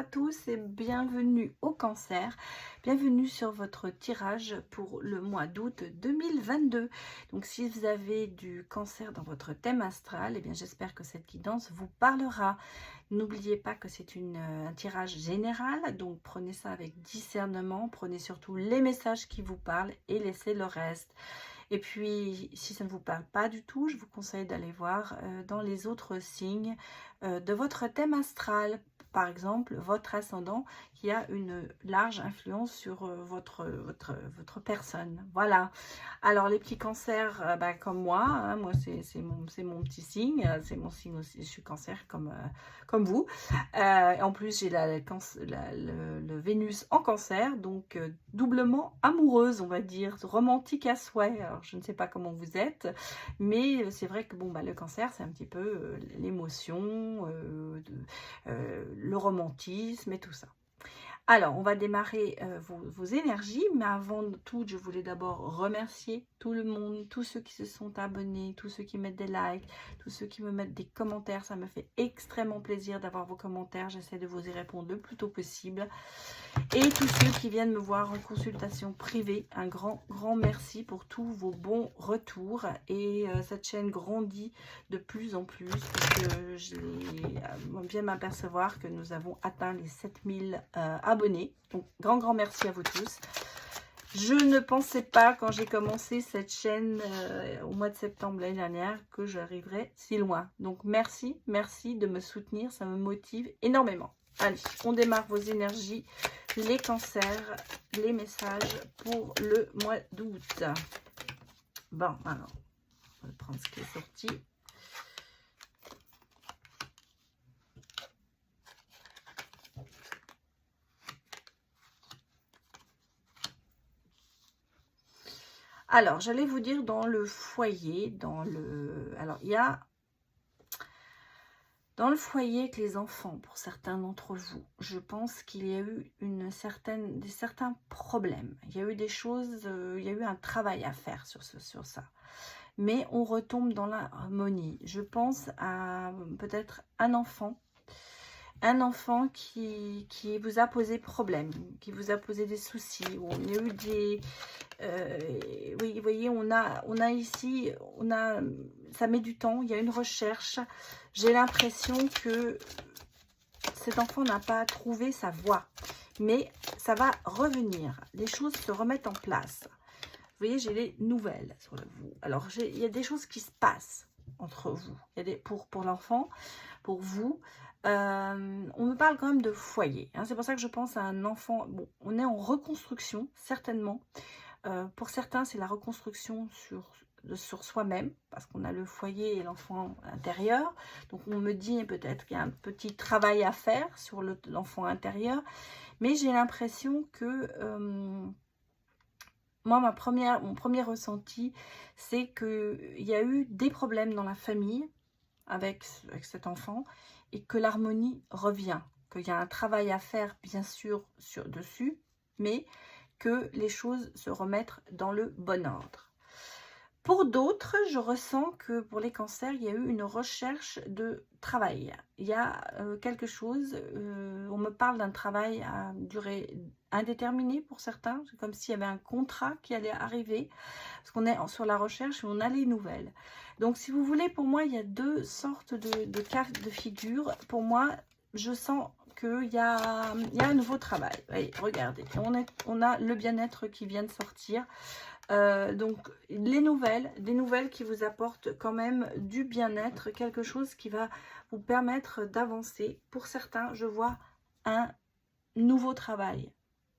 à tous et bienvenue au Cancer. Bienvenue sur votre tirage pour le mois d'août 2022. Donc si vous avez du Cancer dans votre thème astral, eh bien j'espère que cette guidance vous parlera. N'oubliez pas que c'est un tirage général, donc prenez ça avec discernement, prenez surtout les messages qui vous parlent et laissez le reste. Et puis, si ça ne vous parle pas du tout, je vous conseille d'aller voir dans les autres signes de votre thème astral. Par exemple, votre ascendant qui a une large influence sur votre personne. Voilà. Alors, les petits cancers, comme moi, hein, moi c'est mon petit signe, c'est mon signe aussi, je suis cancer comme vous. En plus, j'ai le Vénus en cancer, donc doublement amoureuse, on va dire, romantique à souhait. Alors, je ne sais pas comment vous êtes, mais c'est vrai que le cancer, c'est un petit peu l'émotion, le romantisme et tout ça. Alors, on va démarrer vos énergies, mais avant tout, je voulais d'abord remercier tout le monde, tous ceux qui se sont abonnés, tous ceux qui mettent des likes, tous ceux qui me mettent des commentaires. Ça me fait extrêmement plaisir d'avoir vos commentaires. J'essaie de vous y répondre le plus tôt possible. Et tous ceux qui viennent me voir en consultation privée, un grand merci pour tous vos bons retours. Et cette chaîne grandit de plus en plus, parce que je viens m'apercevoir que nous avons atteint les 7000 abonnés. Donc grand merci à vous tous. Je ne pensais pas, quand j'ai commencé cette chaîne au mois de septembre l'année dernière, que j'arriverais si loin. Donc merci de me soutenir, ça me motive énormément. Allez, on démarre vos énergies, les cancers, les messages pour le mois d'août. Bon, alors, on va prendre ce qui est sorti. Alors, j'allais vous dire dans le foyer, alors, il y a dans le foyer avec les enfants, pour certains d'entre vous, je pense qu'il y a eu certains problèmes. Il y a eu des choses, il y a eu un travail à faire sur ça. Mais on retombe dans l'harmonie. Je pense à peut-être un enfant qui vous a posé problème, qui vous a posé des soucis, où il y a eu des... oui, vous voyez, on a ici, ça met du temps, il y a une recherche. J'ai l'impression que cet enfant n'a pas trouvé sa voie, mais ça va revenir. Les choses se remettent en place. Vous voyez, j'ai les nouvelles sur vous. Alors, il y a des choses qui se passent entre vous. Il y a pour l'enfant, pour vous. On me parle quand même de foyer. Hein. C'est pour ça que je pense à un enfant. Bon, on est en reconstruction, certainement. Pour certains, c'est la reconstruction sur soi-même, parce qu'on a le foyer et l'enfant intérieur. Donc, on me dit peut-être qu'il y a un petit travail à faire sur l'enfant intérieur. Mais j'ai l'impression que... moi, mon premier ressenti, c'est qu'il y a eu des problèmes dans la famille avec cet enfant et que l'harmonie revient, qu'il y a un travail à faire, bien sûr, dessus, mais que les choses se remettent dans le bon ordre. Pour d'autres, je ressens que pour les cancers, il y a eu une recherche de travail. Il y a quelque chose, on me parle d'un travail à durée indéterminée pour certains. C'est comme s'il y avait un contrat qui allait arriver, parce qu'on est sur la recherche et on a les nouvelles. Donc, si vous voulez, pour moi, il y a deux sortes de cas de figure. Pour moi, je sens qu'il y a un nouveau travail. Voyez, regardez, on a le bien-être qui vient de sortir. Donc des nouvelles qui vous apportent quand même du bien-être, quelque chose qui va vous permettre d'avancer. Pour certains, je vois un nouveau travail,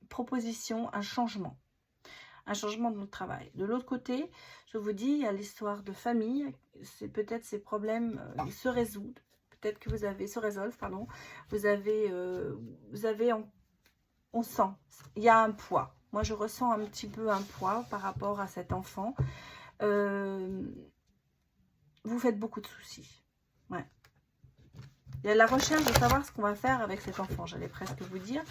proposition, un changement de notre travail. De l'autre côté, je vous dis, il y a l'histoire de famille, c'est peut-être ces problèmes se résolvent, peut-être que vous avez, on sent, il y a un poids. Moi, je ressens un petit peu un poids par rapport à cet enfant. Vous faites beaucoup de soucis. Ouais. Il y a la recherche de savoir ce qu'on va faire avec cet enfant, j'allais presque vous dire.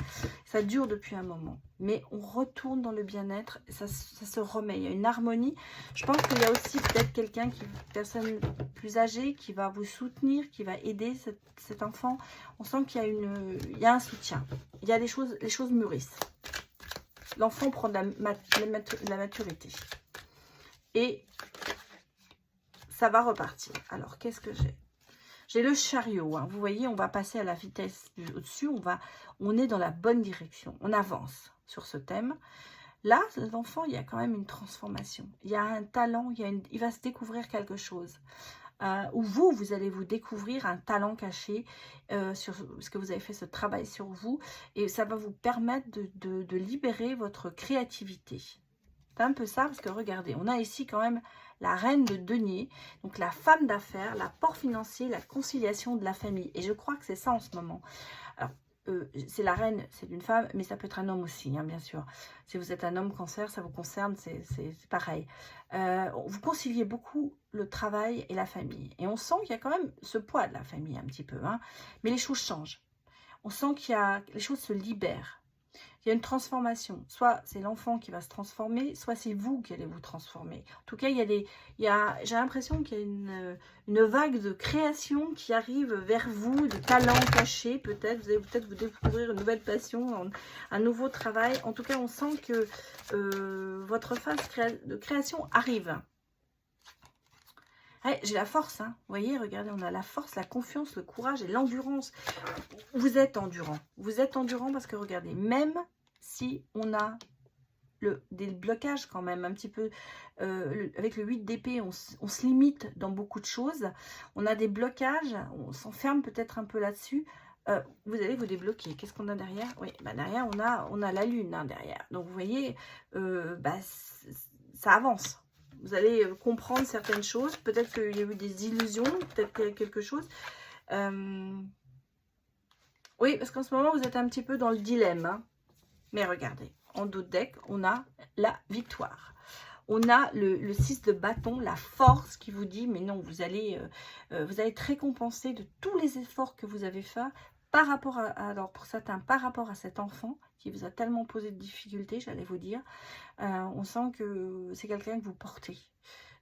Ça dure depuis un moment. Mais on retourne dans le bien-être, ça se remet. Il y a une harmonie. Je pense qu'il y a aussi peut-être quelqu'un, personne plus âgée, qui va vous soutenir, qui va aider cet enfant. On sent qu'il y a un soutien. Il y a les choses mûrissent. L'enfant prend de la maturité. Et ça va repartir. Alors, qu'est-ce que j'ai? J'ai le chariot. Hein. Vous voyez, on va passer à la vitesse au-dessus. On est dans la bonne direction. On avance sur ce thème. Là, cet enfant, il y a quand même une transformation. Il y a un talent. Il va se découvrir quelque chose. Ou vous allez vous découvrir un talent caché sur ce que vous avez fait, ce travail sur vous. Et ça va vous permettre de libérer votre créativité. C'est un peu ça, parce que regardez, on a ici quand même la reine de denier, donc la femme d'affaires, l'apport financier, la conciliation de la famille. Et je crois que c'est ça en ce moment. Alors, c'est la reine, c'est une femme, mais ça peut être un homme aussi, hein, bien sûr. Si vous êtes un homme cancer, ça vous concerne, c'est pareil. Vous conciliez beaucoup le travail et la famille. Et on sent qu'il y a quand même ce poids de la famille un petit peu. Hein, mais les choses changent. On sent les choses se libèrent. Il y a une transformation. Soit c'est l'enfant qui va se transformer, soit c'est vous qui allez vous transformer. En tout cas, j'ai l'impression qu'il y a une vague de création qui arrive vers vous, de talents cachés peut-être. Vous allez peut-être vous découvrir une nouvelle passion, un nouveau travail. En tout cas, on sent que votre phase de création arrive. Ouais, j'ai la force, hein. Vous voyez, regardez, on a la force, la confiance, le courage et l'endurance. Vous êtes endurant. Vous êtes endurant parce que, regardez, même si on a des blocages quand même, un petit peu, avec le 8 d'épée, on se limite dans beaucoup de choses. On a des blocages, on s'enferme peut-être un peu là-dessus. Vous allez vous débloquer. Qu'est-ce qu'on a derrière? Oui, bah derrière, on a la lune, hein, derrière. Donc, vous voyez, ça avance. Vous allez comprendre certaines choses. Peut-être qu'il y a eu des illusions. Peut-être qu'il y a quelque chose. Oui, parce qu'en ce moment, vous êtes un petit peu dans le dilemme. Hein. Mais regardez, en dos de deck, on a la victoire. On a le 6 de bâton, la force qui vous dit, mais non, vous allez être récompensé de tous les efforts que vous avez faits par rapport alors pour certains, par rapport à cet enfant qui vous a tellement posé de difficultés, j'allais vous dire. On sent que c'est quelqu'un que vous portez.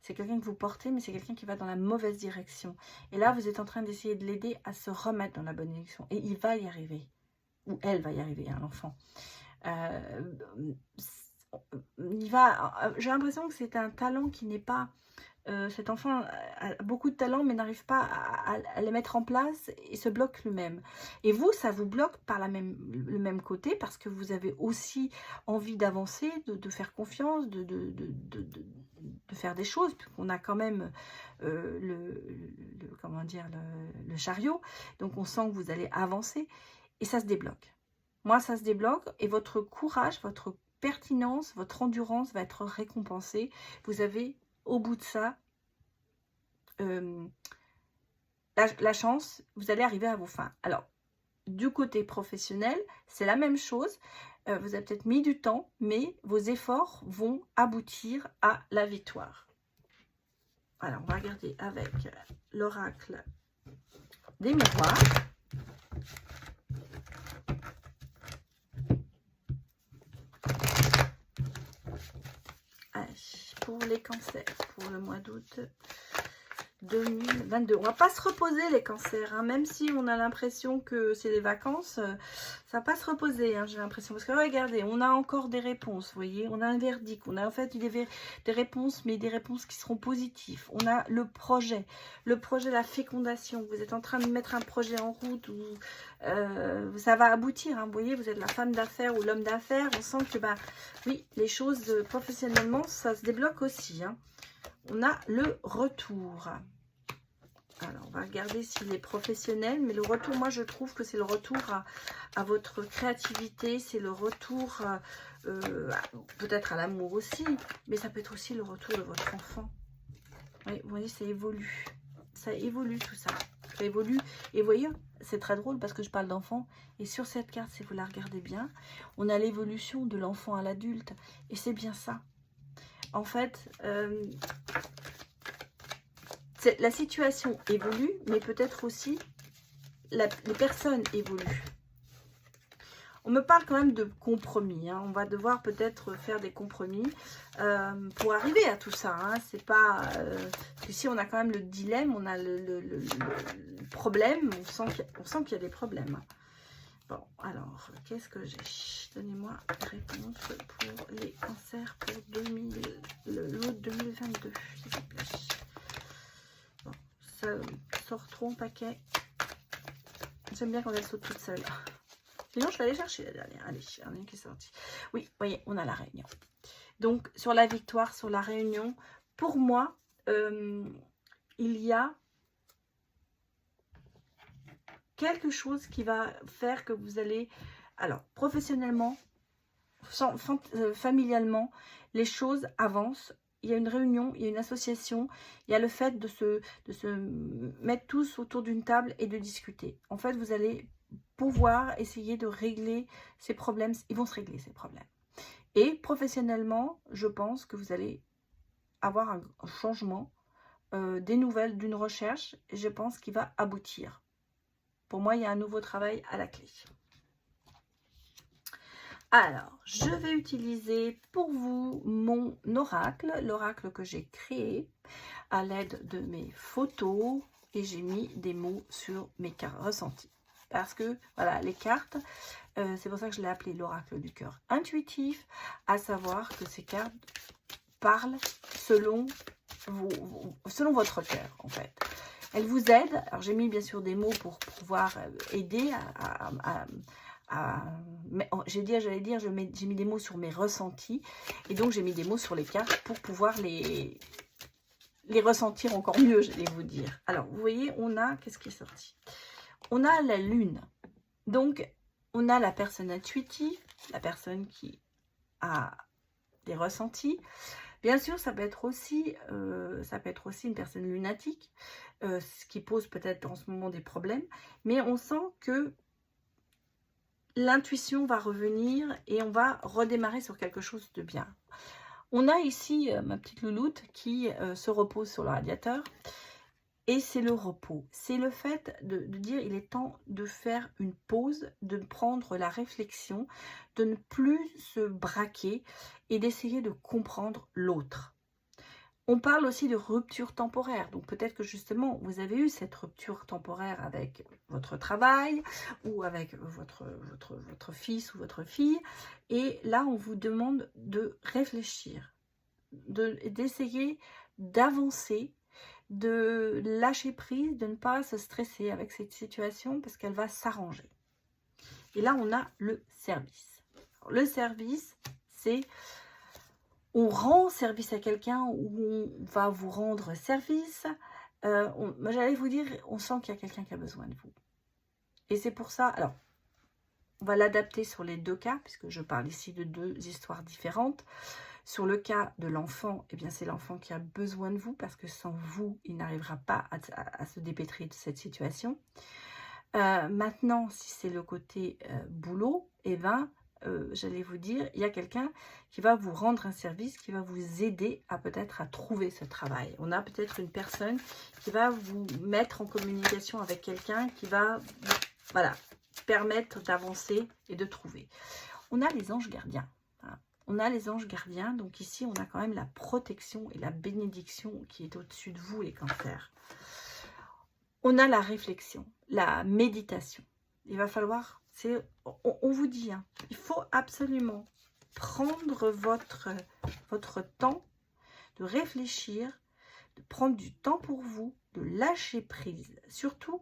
C'est quelqu'un que vous portez, mais c'est quelqu'un qui va dans la mauvaise direction. Et là, vous êtes en train d'essayer de l'aider à se remettre dans la bonne direction. Et il va y arriver. Ou elle va y arriver, hein, l'enfant. J'ai l'impression que c'est un talent qui n'est pas... cet enfant a beaucoup de talent mais n'arrive pas à les mettre en place et se bloque lui-même. Et vous, ça vous bloque par le même côté parce que vous avez aussi envie d'avancer, de faire confiance, de faire des choses, puisqu'on a quand même comment dire, le chariot. Donc on sent que vous allez avancer et ça se débloque. Moi, ça se débloque et votre courage, votre pertinence, votre endurance va être récompensée. Vous avez au bout de ça, la chance, vous allez arriver à vos fins. Alors, du côté professionnel, c'est la même chose. Vous avez peut-être mis du temps, mais vos efforts vont aboutir à la victoire. Alors, on va regarder avec l'oracle des miroirs. Allez, pour les cancers, pour le mois d'août 2022. On va pas se reposer les cancers, hein, même si on a l'impression que c'est les vacances, ça va pas se reposer, hein, j'ai l'impression. Parce que regardez, on a encore des réponses, vous voyez, on a un verdict, on a en fait des réponses, mais des réponses qui seront positives. On a le projet, la fécondation. Vous êtes en train de mettre un projet en route où ça va aboutir, hein, vous voyez, vous êtes la femme d'affaires ou l'homme d'affaires. On sent que, bah, oui, les choses professionnellement, ça se débloque aussi, hein. On a le retour. Alors, on va regarder s'il est professionnel. Mais le retour, moi, je trouve que c'est le retour à votre créativité. C'est le retour peut-être à l'amour aussi. Mais ça peut être aussi le retour de votre enfant. Oui, vous voyez, ça évolue. Ça évolue tout ça. Ça évolue. Et vous voyez, c'est très drôle parce que je parle d'enfant. Et sur cette carte, si vous la regardez bien, on a l'évolution de l'enfant à l'adulte. Et c'est bien ça. En fait, la situation évolue, mais peut-être aussi les personnes évoluent. On me parle quand même de compromis. Hein. On va devoir peut-être faire des compromis pour arriver à tout ça. Hein. C'est pas parce qu'ici on a quand même le dilemme, on a le problème. On sent qu'il y a des problèmes. Hein. Bon, alors qu'est-ce que j'ai? Donnez-moi une réponse pour les cancers pour l'autre 2022, s'il vous plaît. Bon, ça sort trop en paquet. J'aime bien quand elle saute toute seule. Sinon, je vais aller chercher la dernière. Allez, la dernière qui est sortie. Oui, vous voyez, on a la réunion. Donc, sur la victoire, sur la réunion, pour moi, il y a quelque chose qui va faire que vous allez... Alors, professionnellement, familialement, les choses avancent. Il y a une réunion, il y a une association, il y a le fait de se mettre tous autour d'une table et de discuter. En fait, vous allez pouvoir essayer de régler ces problèmes. Ils vont se régler, ces problèmes. Et professionnellement, je pense que vous allez avoir un changement, des nouvelles, d'une recherche, et je pense qu'il va aboutir. Pour moi, il y a un nouveau travail à la clé. Alors, je vais utiliser pour vous mon oracle, l'oracle que j'ai créé à l'aide de mes photos, et j'ai mis des mots sur mes ressentis. Parce que, voilà, les cartes, c'est pour ça que je l'ai appelé l'oracle du cœur intuitif, à savoir que ces cartes parlent selon votre cœur, en fait. Elles vous aident. Alors, j'ai mis bien sûr des mots pour pouvoir aider j'ai mis des mots sur mes ressentis. Et donc, j'ai mis des mots sur les cartes pour pouvoir les ressentir encore mieux, j'allais vous dire. Alors, vous voyez, on a, qu'est-ce qui est sorti? On a la lune. Donc, on a la personne intuitive, la personne qui a des ressentis. Bien sûr, ça peut être aussi une personne lunatique, ce qui pose peut-être en ce moment des problèmes. Mais on sent que l'intuition va revenir et on va redémarrer sur quelque chose de bien. On a ici ma petite louloute qui se repose sur le radiateur. Et c'est le repos, c'est le fait de dire il est temps de faire une pause, de prendre la réflexion, de ne plus se braquer et d'essayer de comprendre l'autre. On parle aussi de rupture temporaire, donc peut-être que justement vous avez eu cette rupture temporaire avec votre travail ou avec votre fils ou votre fille, et là on vous demande de réfléchir, d'essayer d'avancer, de lâcher prise, de ne pas se stresser avec cette situation parce qu'elle va s'arranger. Et là, on a le service. Alors, le service, c'est on rend service à quelqu'un ou on va vous rendre service. J'allais vous dire, on sent qu'il y a quelqu'un qui a besoin de vous. Et c'est pour ça, alors, on va l'adapter sur les deux cas, puisque je parle ici de deux histoires différentes. Sur le cas de l'enfant, eh bien c'est l'enfant qui a besoin de vous parce que sans vous, il n'arrivera pas à se dépêtrer de cette situation. Maintenant, si c'est le côté boulot, eh bien, j'allais vous dire, il y a quelqu'un qui va vous rendre un service, qui va vous aider à peut-être à trouver ce travail. On a peut-être une personne qui va vous mettre en communication avec quelqu'un qui va, voilà, permettre d'avancer et de trouver. On a les anges gardiens. On a les anges gardiens, donc ici on a quand même la protection et la bénédiction qui est au-dessus de vous les cancers. On a la réflexion, la méditation. Il va falloir, on vous dit, hein, il faut absolument prendre votre temps de réfléchir, de prendre du temps pour vous, de lâcher prise. Surtout,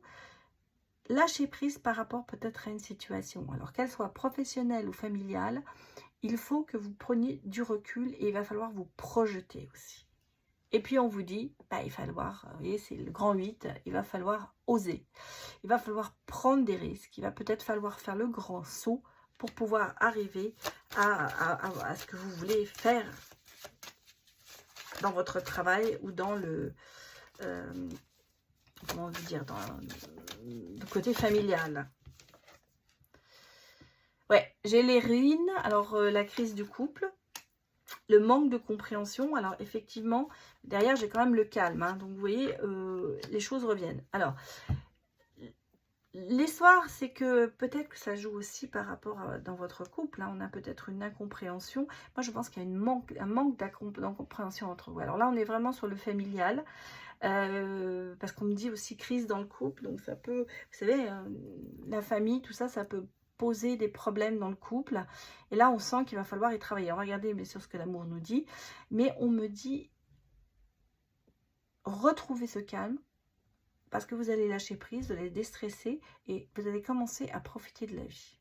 lâcher prise par rapport peut-être à une situation. Alors qu'elle soit professionnelle ou familiale, il faut que vous preniez du recul et il va falloir vous projeter aussi. Et puis on vous dit, bah, il va falloir, vous voyez, c'est le grand 8, il va falloir oser. Il va falloir prendre des risques, il va peut-être falloir faire le grand saut pour pouvoir arriver à ce que vous voulez faire dans votre travail ou dans le, comment vous dire, dans le côté familial. Ouais, j'ai les ruines, alors la crise du couple, le manque de compréhension. Alors effectivement, derrière j'ai quand même le calme, hein, donc vous voyez, les choses reviennent. Alors, L'histoire, c'est que peut-être que ça joue aussi par rapport à, dans votre couple, hein, on a peut-être une incompréhension. Moi, je pense qu'il y a un manque d'incompréhension entre vous. Alors là, on est vraiment sur le familial, parce qu'on me dit aussi crise dans le couple. Donc ça peut, vous savez, la famille, tout ça, ça peut poser des problèmes dans le couple. Et là, on sent qu'il va falloir y travailler. Alors, regardez bien sûr ce que l'amour nous dit. Mais on me dit, retrouvez ce calme. Parce que vous allez lâcher prise, vous allez déstresser et vous allez commencer à profiter de la vie.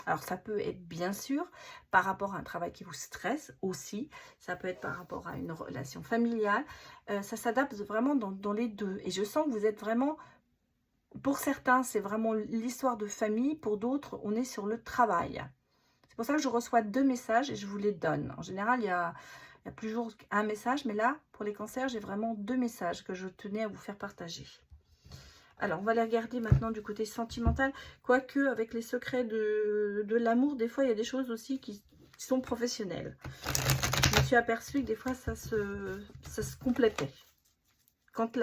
Alors ça peut être bien sûr par rapport à un travail qui vous stresse aussi, ça peut être par rapport à une relation familiale, ça s'adapte vraiment dans les deux. Et je sens que vous êtes vraiment, pour certains c'est vraiment l'histoire de famille, pour d'autres on est sur le travail. C'est pour ça que je reçois 2 messages et je vous les donne. En général il y a plus toujours un message, mais là, pour les cancers, j'ai vraiment 2 messages que je tenais à vous faire partager. Alors, on va les regarder maintenant du côté sentimental. Quoique, avec les secrets de l'amour, des fois, il y a des choses aussi qui sont professionnelles. Je me suis aperçue que des fois, ça se complétait. Quand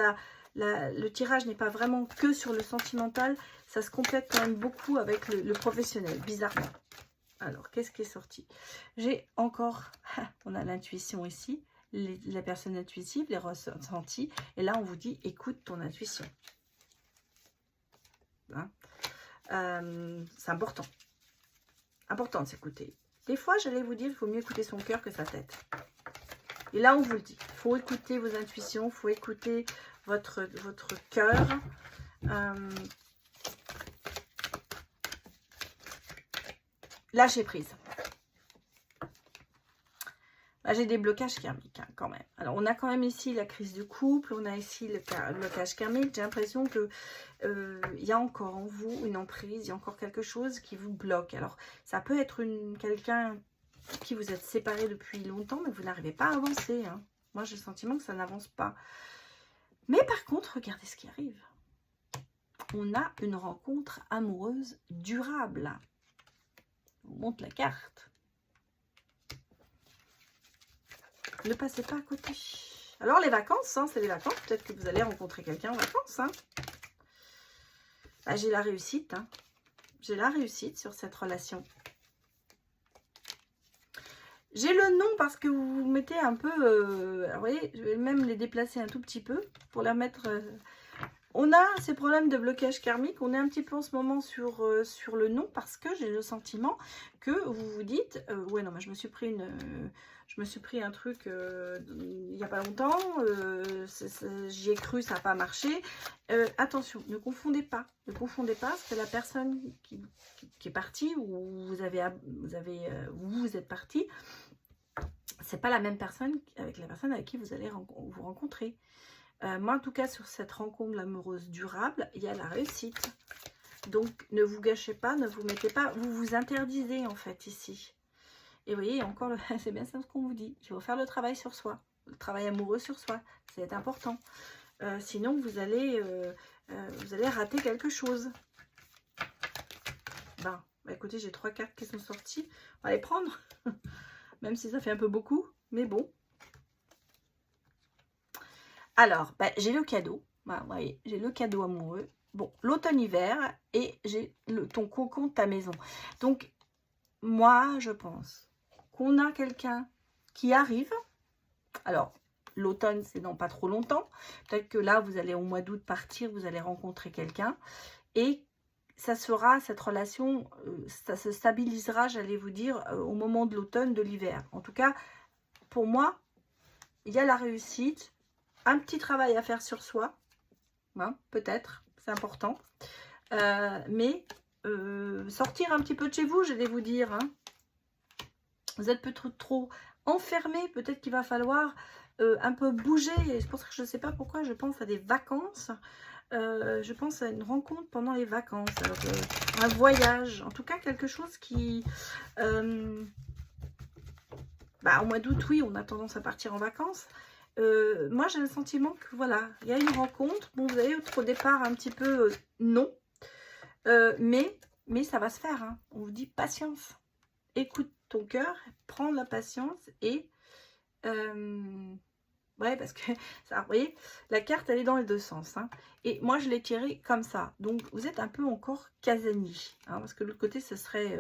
le tirage n'est pas vraiment que sur le sentimental, ça se complète quand même beaucoup avec le professionnel, bizarrement. Alors, qu'est-ce qui est sorti? J'ai encore, on a l'intuition ici, la personne intuitive, les ressentis. Et là, on vous dit, écoute ton intuition. Hein, c'est important. Important de s'écouter. Des fois, j'allais vous dire, il faut mieux écouter son cœur que sa tête. Et là, on vous le dit. Il faut écouter vos intuitions, il faut écouter votre cœur. Lâchez prise. Là, j'ai des blocages karmiques, hein, quand même. Alors, on a quand même ici la crise du couple, on a ici le blocage karmique. J'ai l'impression que y a encore en vous une emprise, il y a encore quelque chose qui vous bloque. Alors, ça peut être quelqu'un qui vous êtes séparé depuis longtemps, mais vous n'arrivez pas à avancer. Hein. Moi, j'ai le sentiment que ça n'avance pas. Mais par contre, regardez ce qui arrive. On a une rencontre amoureuse durable. Je vous montre la carte. Ne passez pas à côté. Alors, les vacances, hein, c'est les vacances. Peut-être que vous allez rencontrer quelqu'un en vacances. Hein. Bah, j'ai la réussite. Hein. J'ai la réussite sur cette relation. J'ai le nom parce que vous mettez un peu... vous voyez, je vais même les déplacer un tout petit peu pour la mettre... On a ces problèmes de blocage karmique. On est un petit peu en ce moment sur le nom parce que j'ai le sentiment que vous vous dites... ouais, non, mais je me suis pris un truc il n'y a pas longtemps. J'y ai cru, ça n'a pas marché. Attention, ne confondez pas. Ne confondez pas parce que la personne qui est partie ou vous êtes parti, c'est pas la même personne avec la personne avec qui vous allez vous rencontrer. Moi, en tout cas, sur cette rencontre amoureuse durable, il y a la réussite. Donc, ne vous gâchez pas, ne vous mettez pas, vous vous interdisez en fait ici. Et vous voyez, encore, c'est bien ça ce qu'on vous dit. Il faut faire le travail sur soi, le travail amoureux sur soi. C'est important. Sinon, vous allez rater quelque chose. Bah, écoutez, j'ai 3 cartes qui sont sorties. On va les prendre. Même si ça fait un peu beaucoup, mais bon. Alors, j'ai le cadeau. Bah, vous voyez, j'ai le cadeau amoureux. Bon, l'automne-hiver et j'ai ton cocon de ta maison. Donc, moi, je pense qu'on a quelqu'un qui arrive. Alors, l'automne, c'est dans pas trop longtemps. Peut-être que là, vous allez au mois d'août partir, vous allez rencontrer quelqu'un. Et ça sera, cette relation, ça se stabilisera, j'allais vous dire, au moment de l'automne, de l'hiver. En tout cas, pour moi, il y a la réussite. Un petit travail à faire sur soi. Hein, peut-être, c'est important. Mais sortir un petit peu de chez vous, j'allais vous dire. Hein. Vous êtes peut-être trop enfermé. Peut-être qu'il va falloir un peu bouger. Et c'est pour ça que je ne sais pas pourquoi je pense à des vacances. Je pense à une rencontre pendant les vacances. Alors, un voyage. En tout cas, quelque chose qui... au mois d'août, oui, on a tendance à partir en vacances. Moi, j'ai le sentiment que, voilà, il y a une rencontre. Bon, vous allez au départ un petit peu non. Mais ça va se faire. Hein. On vous dit patience. Écoute ton cœur, prends la patience et Ouais, parce que, ça, vous voyez, la carte, elle est dans les deux sens. Hein. Et moi, je l'ai tirée comme ça. Donc, vous êtes un peu encore casanier. Hein, parce que de l'autre côté, ce serait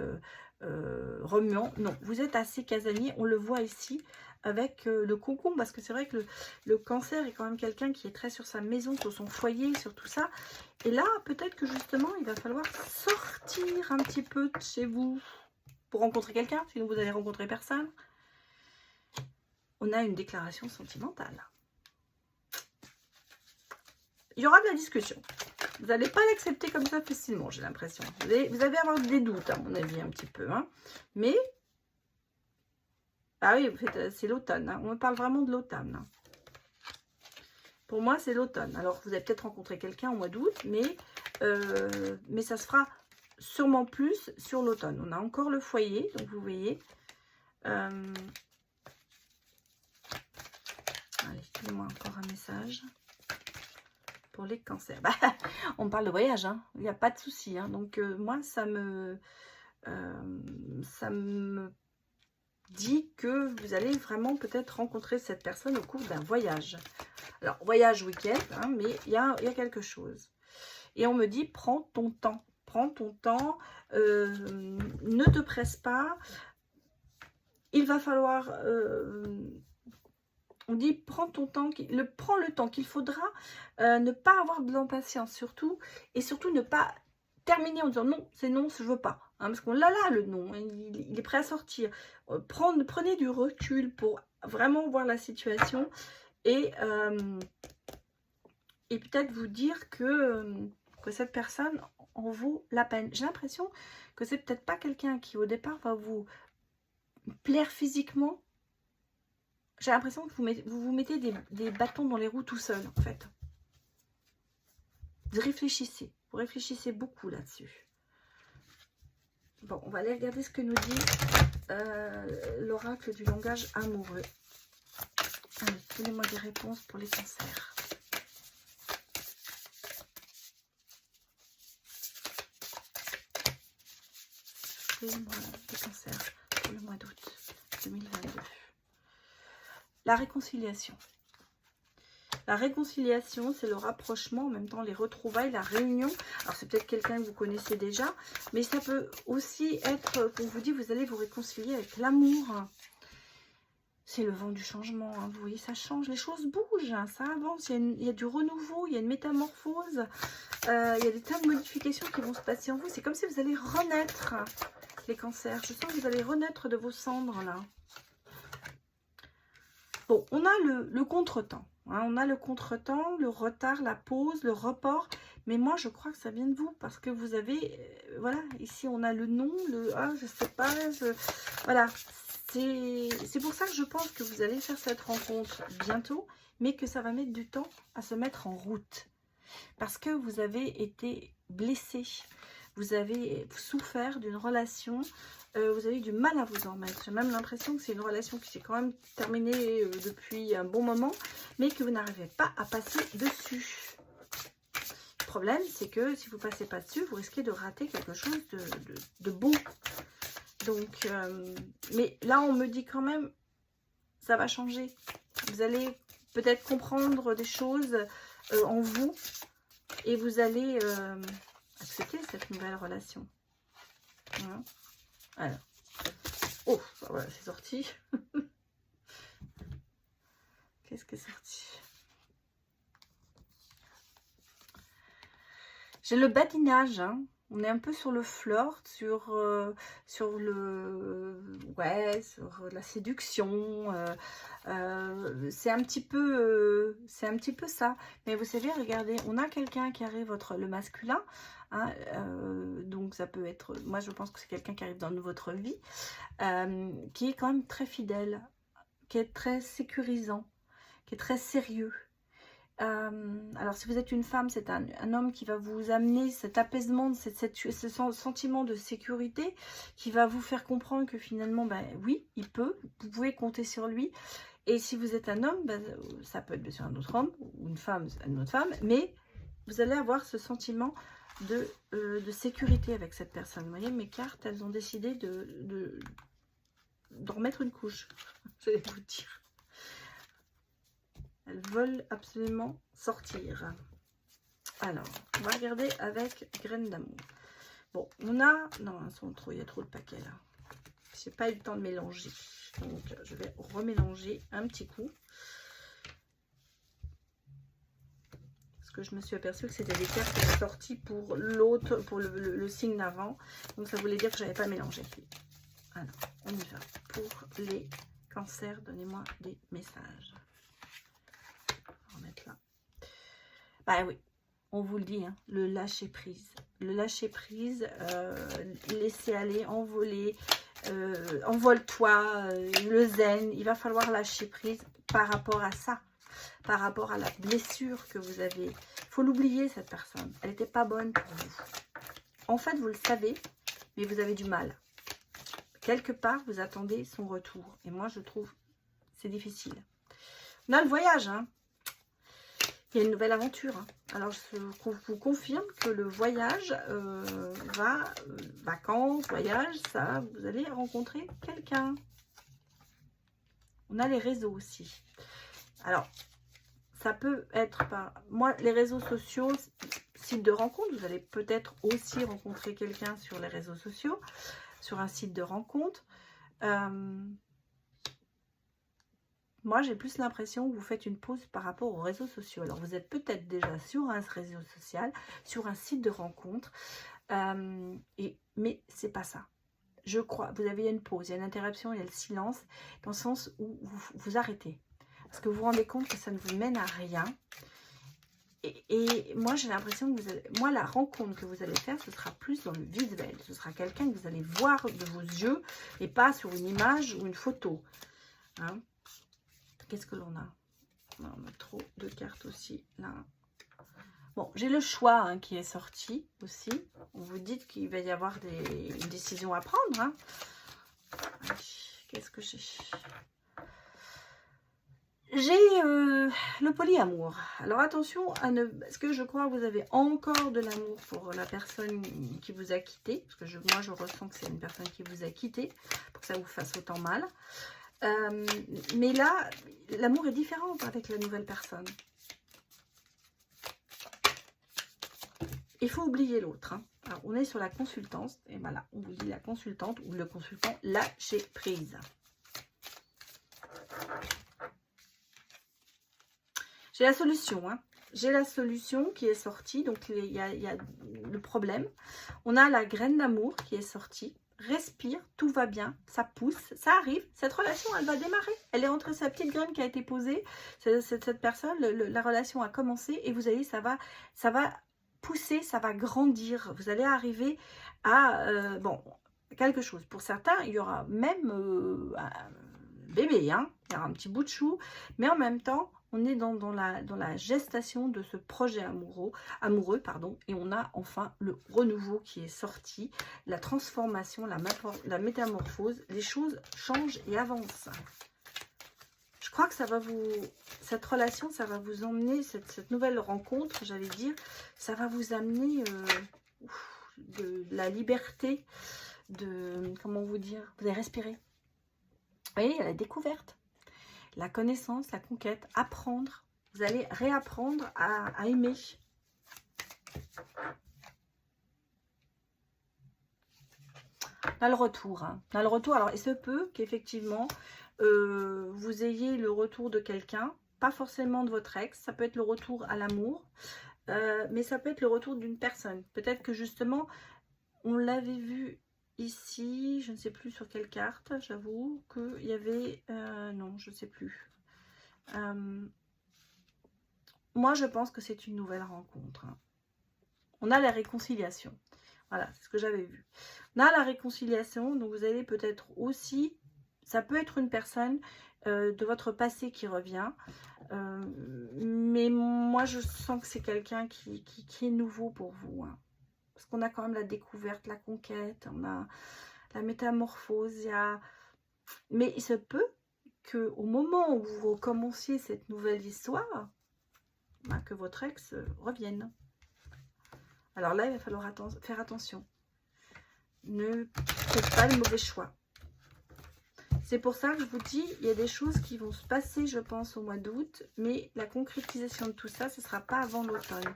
remuant. Non, vous êtes assez casanier. On le voit ici avec le cocon. Parce que c'est vrai que le cancer est quand même quelqu'un qui est très sur sa maison, sur son foyer, sur tout ça. Et là, peut-être que justement, il va falloir sortir un petit peu de chez vous pour rencontrer quelqu'un. Sinon, vous allez rencontrer personne. On a une déclaration sentimentale. Il y aura de la discussion. Vous n'allez pas l'accepter comme ça facilement, j'ai l'impression. Vous allez avoir des doutes, à mon avis, un petit peu. Hein. Mais, ah oui, c'est l'automne. Hein. On me parle vraiment de l'automne. Hein. Pour moi, c'est l'automne. Alors, vous allez peut-être rencontrer quelqu'un au mois d'août, mais ça se fera sûrement plus sur l'automne. On a encore le foyer, donc vous voyez. Allez, donnez-moi encore un message. Pour les cancers. Bah, on parle de voyage, hein. Il n'y a pas de souci. Hein. Donc, moi, ça me dit que vous allez vraiment peut-être rencontrer cette personne au cours d'un voyage. Alors, voyage week-end, hein, mais il y a quelque chose. Et on me dit, prends ton temps. Prends ton temps. Ne te presse pas. Il va falloir... on dit, prends ton temps, prends le temps qu'il faudra, ne pas avoir de l'impatience surtout, et surtout ne pas terminer en disant non, c'est non, je veux pas. Hein, parce qu'on l'a là, le non, il est prêt à sortir. Prenez du recul pour vraiment voir la situation et peut-être vous dire que cette personne en vaut la peine. J'ai l'impression que c'est peut-être pas quelqu'un qui au départ va vous plaire physiquement. J'ai l'impression que vous vous mettez des bâtons dans les roues tout seul, en fait. Vous réfléchissez beaucoup là-dessus. Bon, on va aller regarder ce que nous dit l'oracle du langage amoureux. Allez, donnez-moi des réponses pour les cancers. Donnez-moi des cancers pour le mois d'août 2022. La réconciliation. La réconciliation, c'est le rapprochement, en même temps les retrouvailles, la réunion. Alors c'est peut-être quelqu'un que vous connaissez déjà, mais ça peut aussi être, on vous dit, vous allez vous réconcilier avec l'amour. C'est le vent du changement, hein. Vous voyez, ça change, les choses bougent, hein, ça avance, il y a du renouveau, il y a une métamorphose, il y a des tas de modifications qui vont se passer en vous. C'est comme si vous allez renaître, les cancers. Je sens que vous allez renaître de vos cendres, là. Bon, on a le contretemps. Hein, on a le contretemps, le retard, la pause, le report. Mais moi, je crois que ça vient de vous. Parce que vous avez... voilà, ici, on a le non, le... Ah, je sais pas. Voilà. C'est pour ça que je pense que vous allez faire cette rencontre bientôt. Mais que ça va mettre du temps à se mettre en route. Parce que vous avez été blessé. Vous avez souffert d'une relation... vous avez eu du mal à vous en remettre. J'ai même l'impression que c'est une relation qui s'est quand même terminée depuis un bon moment, mais que vous n'arrivez pas à passer dessus. Le problème, c'est que si vous ne passez pas dessus, vous risquez de rater quelque chose de beau. Donc, mais là, on me dit quand même, ça va changer. Vous allez peut-être comprendre des choses en vous, et vous allez accepter cette nouvelle relation. Hein. Alors, oh, voilà, c'est sorti. Qu'est-ce qui est sorti? J'ai le badinage, hein. On est un peu sur le flirt, sur la séduction. C'est un petit peu ça. Mais vous savez, regardez, on a quelqu'un qui arrive, le masculin. Hein, donc ça peut être, moi je pense que c'est quelqu'un qui arrive dans votre vie, qui est quand même très fidèle, qui est très sécurisant, qui est très sérieux. Alors si vous êtes une femme, c'est un homme qui va vous amener cet apaisement, ce sentiment de sécurité, qui va vous faire comprendre que finalement, ben oui, il peut, vous pouvez compter sur lui. Et si vous êtes un homme, ben, ça peut être bien sûr un autre homme, ou une femme, une autre femme, mais vous allez avoir ce sentiment de sécurité avec cette personne. Vous voyez, mes cartes, elles ont décidé d'en remettre une couche, je vais vous dire. Elles veulent absolument sortir. Alors, on va regarder avec graines d'amour. Bon, on a... Non, il y a trop de paquets là. J'ai pas eu le temps de mélanger. Donc, je vais remélanger un petit coup. Parce que je me suis aperçue que c'était des cartes qui étaient sorties pour l'autre, pour le signe d'avant. Donc, ça voulait dire que je n'avais pas mélangé. Alors, on y va. Pour les cancers, donnez-moi des messages. On va remettre là. Bah oui, on vous le dit, hein, le lâcher prise. Le lâcher prise, laisser aller, envoler, envole-toi, le zen. Il va falloir lâcher prise par rapport à ça, par rapport à la blessure que vous avez. Il faut l'oublier, cette personne. Elle n'était pas bonne pour vous. En fait, vous le savez, mais vous avez du mal. Quelque part, vous attendez son retour. Et moi, je trouve c'est difficile. On a le voyage, hein. Il y a une nouvelle aventure. Hein. Alors, je vous confirme que le voyage vacances, voyage, ça, vous allez rencontrer quelqu'un. On a les réseaux aussi. Alors, ça peut être par... Moi, les réseaux sociaux, site de rencontre, vous allez peut-être aussi rencontrer quelqu'un sur les réseaux sociaux, sur un site de rencontre. Moi, j'ai plus l'impression que vous faites une pause par rapport aux réseaux sociaux. Alors, vous êtes peut-être déjà sur un réseau social, sur un site de rencontre, mais c'est pas ça. Je crois, vous avez une pause, il y a une interruption, il y a le silence, dans le sens où vous arrêtez. Parce que vous vous rendez compte que ça ne vous mène à rien. Et moi, j'ai l'impression que moi, la rencontre que vous allez faire, ce sera plus dans le visuel. Ce sera quelqu'un que vous allez voir de vos yeux et pas sur une image ou une photo. Hein? Qu'est-ce que l'on a? On a trop de cartes aussi, là. Bon, j'ai le choix hein, qui est sorti aussi. On vous dit qu'il va y avoir une décision à prendre. Hein. Qu'est-ce que j'ai? J'ai le polyamour. Alors attention à ne... Parce que je crois que vous avez encore de l'amour pour la personne qui vous a quitté. Parce que moi, je ressens que c'est une personne qui vous a quitté. Pour que ça vous fasse autant mal. Mais là, l'amour est différent avec la nouvelle personne. Il faut oublier l'autre. Hein. Alors, on est sur la consultance. Et voilà, on vous dit la consultante ou le consultant, lâcher prise. J'ai la solution. Hein. J'ai la solution qui est sortie. Donc, il y a le problème. On a la graine d'amour qui est sortie. Respire, tout va bien, ça pousse, ça arrive. Cette relation, elle va démarrer. Elle est entre sa petite graine qui a été posée. Cette personne, la relation a commencé. Et vous allez, ça va pousser, ça va grandir. Vous allez arriver à quelque chose. Pour certains, il y aura même un bébé, hein. Il y aura un petit bout de chou, mais en même temps, on est dans la gestation de ce projet amoureux, et on a enfin le renouveau qui est sorti, la transformation, la métamorphose. Les choses changent et avancent. Je crois que ça va cette relation, ça va vous emmener, cette nouvelle rencontre, j'allais dire, ça va vous amener de la liberté, comment vous dire, vous allez respirer. Vous voyez, il y a la découverte, la connaissance, la conquête, apprendre. Vous allez réapprendre à aimer. On a le retour. Hein. On a le retour. Alors, il se peut qu'effectivement, vous ayez le retour de quelqu'un, pas forcément de votre ex. Ça peut être le retour à l'amour, mais ça peut être le retour d'une personne. Peut-être que justement, on l'avait vu ici, je ne sais plus sur quelle carte, j'avoue qu'il y avait... non, je ne sais plus. Moi, je pense que c'est une nouvelle rencontre. Hein. On a la réconciliation. Voilà, c'est ce que j'avais vu. On a la réconciliation, donc vous allez peut-être aussi... Ça peut être une personne de votre passé qui revient. Mais moi, je sens que c'est quelqu'un qui est nouveau pour vous. Hein. Parce qu'on a quand même la découverte, la conquête, on a la métamorphose. Mais il se peut qu'au moment où vous recommenciez cette nouvelle histoire, que votre ex revienne. Alors là, il va falloir faire attention. Ne faites pas le mauvais choix. C'est pour ça que je vous dis, il y a des choses qui vont se passer, je pense, au mois d'août. Mais la concrétisation de tout ça, ce ne sera pas avant l'automne.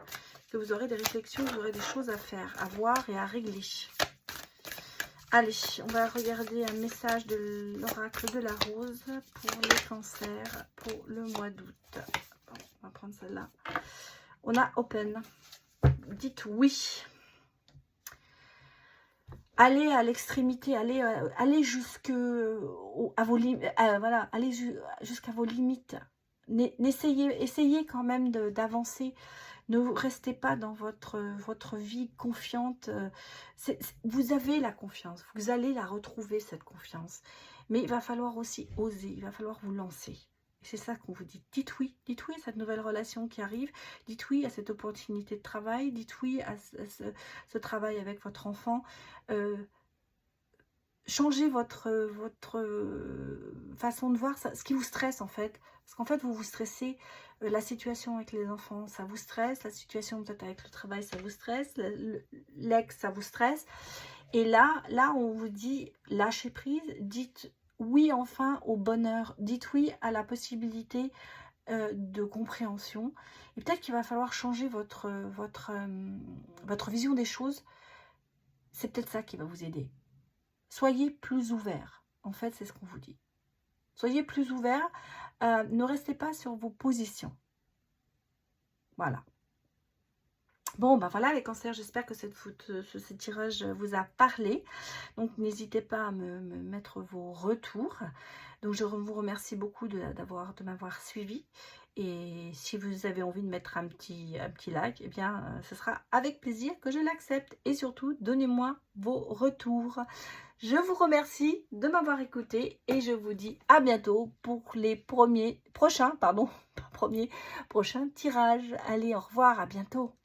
Que vous aurez des réflexions, vous aurez des choses à faire, à voir et à régler. Allez, on va regarder un message de l'oracle de la rose pour les cancers pour le mois d'août. On va prendre celle-là. On a open. Dites oui. Allez à l'extrémité, allez jusqu'à vos limites. Voilà, allez jusqu'à vos limites. Essayez quand même d'avancer. Ne restez pas dans votre vie confiante. Vous avez la confiance. Vous allez la retrouver, cette confiance. Mais il va falloir aussi oser. Il va falloir vous lancer. C'est ça qu'on vous dit. Dites oui à cette nouvelle relation qui arrive. Dites oui à cette opportunité de travail. Dites oui à ce travail avec votre enfant. Changez votre façon de voir ça, ce qui vous stresse en fait. Parce qu'en fait, vous stressez. La situation avec les enfants, ça vous stresse. La situation peut-être avec le travail, ça vous stresse. L'ex, ça vous stresse. Et là, on vous dit lâchez prise. Dites oui enfin au bonheur. Dites oui à la possibilité de compréhension. Et peut-être qu'il va falloir changer votre vision des choses. C'est peut-être ça qui va vous aider. Soyez plus ouverts. En fait, c'est ce qu'on vous dit. Soyez plus ouverts. Ne restez pas sur vos positions. Voilà. Bon, ben voilà les cancers, j'espère que ce tirage vous a parlé. Donc, n'hésitez pas à me mettre vos retours. Donc, je vous remercie beaucoup de m'avoir suivi. Et si vous avez envie de mettre un petit like, eh bien, ce sera avec plaisir que je l'accepte. Et surtout, donnez-moi vos retours. Je vous remercie de m'avoir écouté et je vous dis à bientôt pour les prochains tirages. Allez, au revoir, à bientôt.